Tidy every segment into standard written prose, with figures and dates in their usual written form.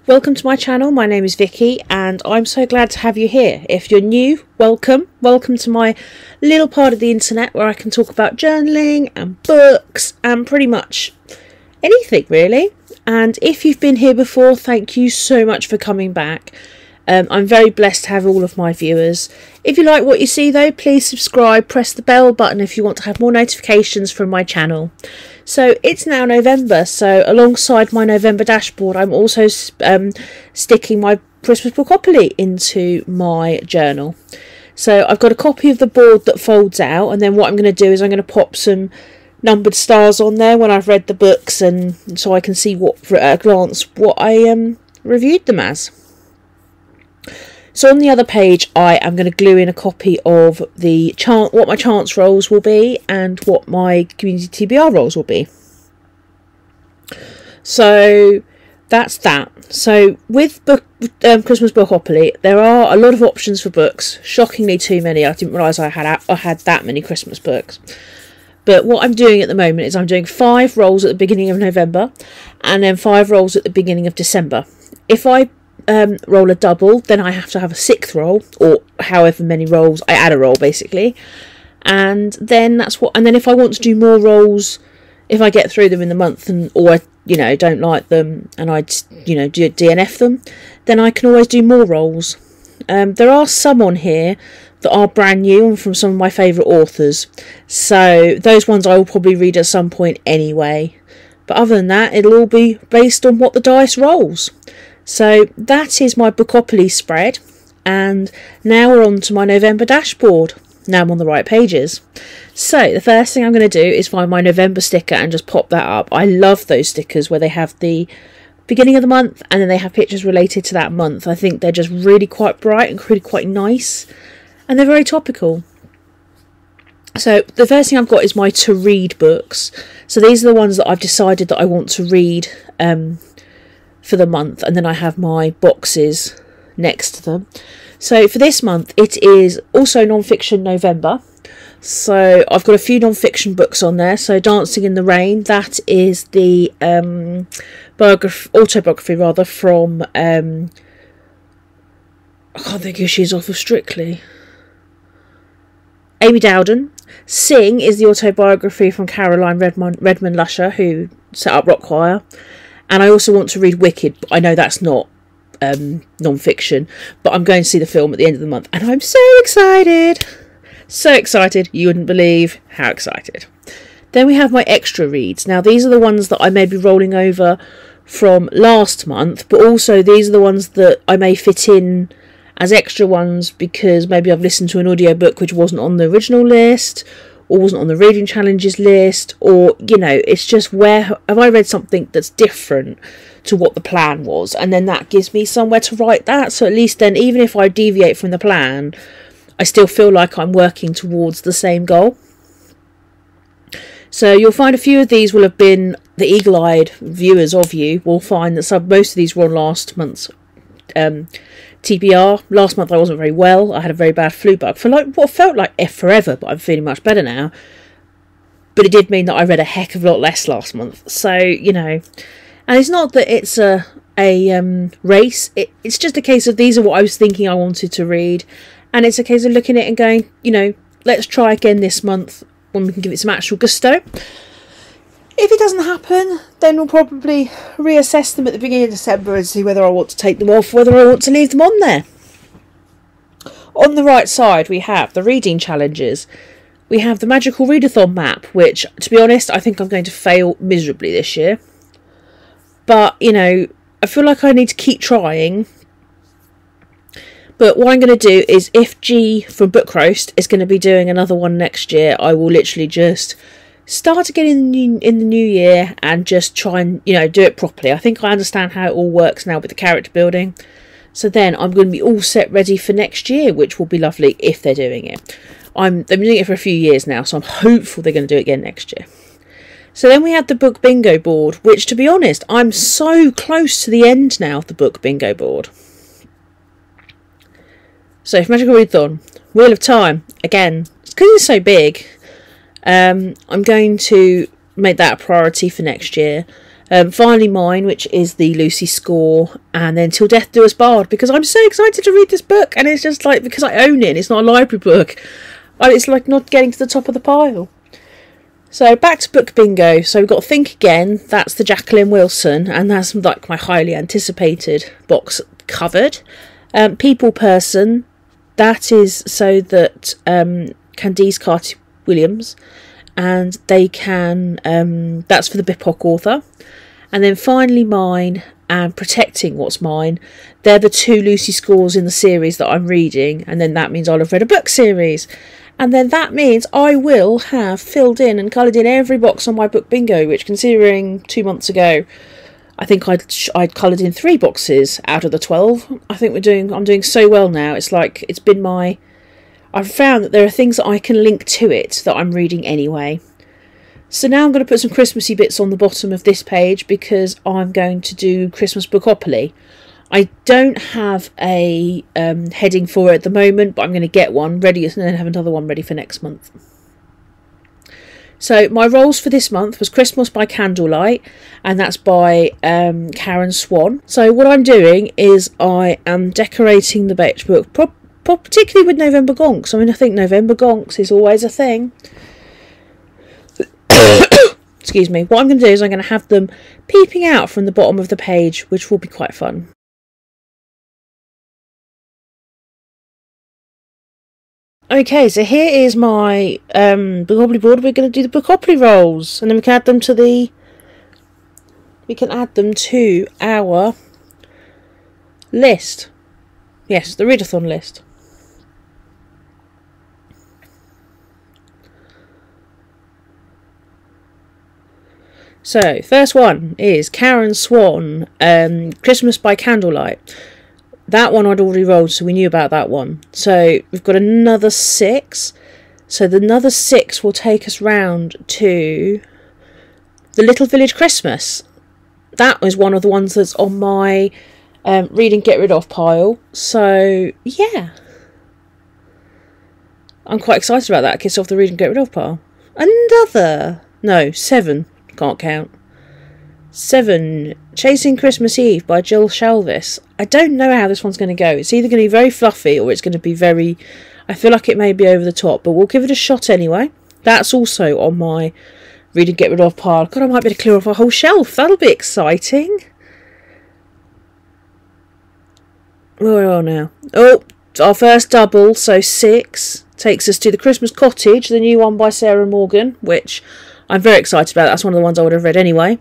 Welcome to my channel. My name is Vicky and I'm so glad to have you here. If you're new, welcome. Welcome to my little part of the internet where I can talk about journaling and books and pretty much anything really. And if you've been here before, thank you so much for coming back. I'm very blessed to have all of my viewers. If you like what you see though, please subscribe, press the bell button if you want to have more notifications from my channel. So it's now November, so alongside my November dashboard I'm also sticking my Christmas Bookopoly into my journal. So I've got a copy of the board that folds out, and then what I'm going to do is I'm going to pop some numbered stars on there when I've read the books, and so I can see what at a glance what I reviewed them as. So on the other page I am going to glue in a copy of the what my chance rolls will be and what my community TBR rolls will be. So that's that. So with Christmas Bookopoly there are a lot of options for books. Shockingly too many. I didn't realise I had that many Christmas books. But what I'm doing at the moment is I'm doing 5 rolls at the beginning of November and then 5 rolls at the beginning of December. If I roll a double, then I have to have a 6th roll, or however many rolls I add a roll basically, and then that's what. And then if I want to do more rolls, if I get through them in the month, or I don't like them and I do DNF them, then I can always do more rolls. There are some on here that are brand new and from some of my favourite authors, so those ones I will probably read at some point anyway. But other than that, it'll all be based on what the dice rolls. So that is my Bookopoly spread, and now we're on to my November dashboard. Now I'm on the right pages. So the first thing I'm going to do is find my November sticker and just pop that up. I love those stickers where they have the beginning of the month and then they have pictures related to that month. I think they're just really quite bright and really quite nice, and they're very topical. So the first thing I've got is my to read books. So these are the ones that I've decided that I want to read for the month, and then I have my boxes next to them. So for this month it is also non-fiction November, so I've got a few non-fiction books on there. So Dancing in the Rain, that is the autobiography rather from I can't think who she's off of Strictly, Amy Dowden. Sing is the autobiography from Caroline Redmond Lusher, who set up Rock Choir. And I also want to read Wicked, but I know that's not non-fiction, but I'm going to see the film at the end of the month, and I'm so excited! So excited, you wouldn't believe how excited. Then we have my extra reads. Now these are the ones that I may be rolling over from last month, but also these are the ones that I may fit in as extra ones because maybe I've listened to an audiobook which wasn't on the original list, or wasn't on the reading challenges list, or it's just where have I read something that's different to what the plan was, and then that gives me somewhere to write that. So at least then, even if I deviate from the plan, I still feel like I'm working towards the same goal. So you'll find a few of these will have been the eagle-eyed viewers of you will find that most of these were on last month's TBR. Last month I wasn't very well. I had a very bad flu bug for like what felt like forever, but I'm feeling much better now. But it did mean that I read a heck of a lot less last month. So, and it's not that it's a race. It's just a case of these are what I was thinking I wanted to read. And it's a case of looking at it and going, let's try again this month when we can give it some actual gusto. If it doesn't happen, then we'll probably reassess them at the beginning of December and see whether I want to take them off, whether I want to leave them on there. On the right side, we have the reading challenges. We have the Magical Readathon map, which, to be honest, I think I'm going to fail miserably this year. But, I feel like I need to keep trying. But what I'm going to do is, if G from Book Roast is going to be doing another one next year, I will literally just start again in the new year and just try and do it properly. I think I understand how it all works now with the character building, so then I'm going to be all set ready for next year, which will be lovely if they're doing it. They've been doing it for a few years now, so I'm hopeful they're going to do it again next year. So then we had the book bingo board, which, to be honest, I'm so close to the end now of the book bingo board. So for Magical Readathon, Wheel of Time, again, because it's so big, I'm going to make that a priority for next year. Finally Mine, which is the Lucy score, and then Till Death Do Us Part, because I'm so excited to read this book, and it's just like, because I own it, it's not a library book, it's like not getting to the top of the pile. So back to book bingo. So we've got Think Again, that's the Jacqueline Wilson, and that's like my highly anticipated box covered. People Person, that is so that Candice Carty-Williams, and they can, that's for the BIPOC author. And then finally Mine and Protecting What's Mine, they're the 2 Lucy scores in the series that I'm reading, and then that means I'll have read a book series. And then that means I will have filled in and coloured in every box on my book bingo, which, considering 2 months ago, I think I'd coloured in 3 boxes out of the 12. I think I'm doing so well now. It's like, it's been I've found that there are things that I can link to it that I'm reading anyway. So now I'm going to put some Christmassy bits on the bottom of this page, because I'm going to do Christmas Bookopoly. I don't have a heading for it at the moment, but I'm going to get one ready and then have another one ready for next month. So my rolls for this month was Christmas by Candlelight, and that's by Karen Swan. So what I'm doing is I am decorating the Betch book, particularly with November Gonks. I mean, I think November Gonks is always a thing. Excuse me. What I'm going to do is I'm going to have them peeping out from the bottom of the page, which will be quite fun. Okay, so here is my Bookopoly board. We're going to do the Bookopoly rolls, and then we can add them to our list. Yes, the readathon list. So, first one is Karen Swan, Christmas by Candlelight. That one I'd already rolled, so we knew about that one. So we've got another 6. So the another 6 will take us round to The Little Village Christmas. That was one of the ones that's on my read and get rid of pile. So yeah, I'm quite excited about that. Kicks off the read and get rid of pile. 7. Can't count. 7, Chasing Christmas Eve by Jill Shalvis. I don't know how this one's going to go. It's either going to be very fluffy or it's going to be very... I feel like it may be over the top, but we'll give it a shot anyway. That's also on my read and get rid of pile. God, I might be able to clear off a whole shelf. That'll be exciting. Where are we now? Oh, our first double, so 6, takes us to The Christmas Cottage, the new one by Sarah Morgan, which I'm very excited about. That's one of the ones I would have read anyway.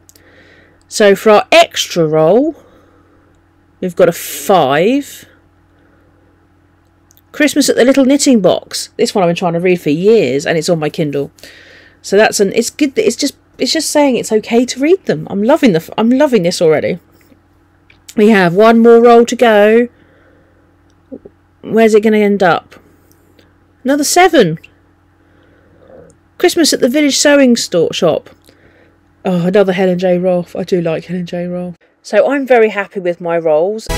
So for our extra roll, we've got a 5. Christmas at the Little Knitting Box. This one I've been trying to read for years, and it's on my Kindle. So that's it's good. It's just saying it's okay to read them. I'm loving this already. We have one more roll to go. Where's it going to end up? Another 7. Christmas at the Village Sewing Shop. Oh, another Helen J. Rolfe. I do like Helen J. Rolfe. So I'm very happy with my rolls.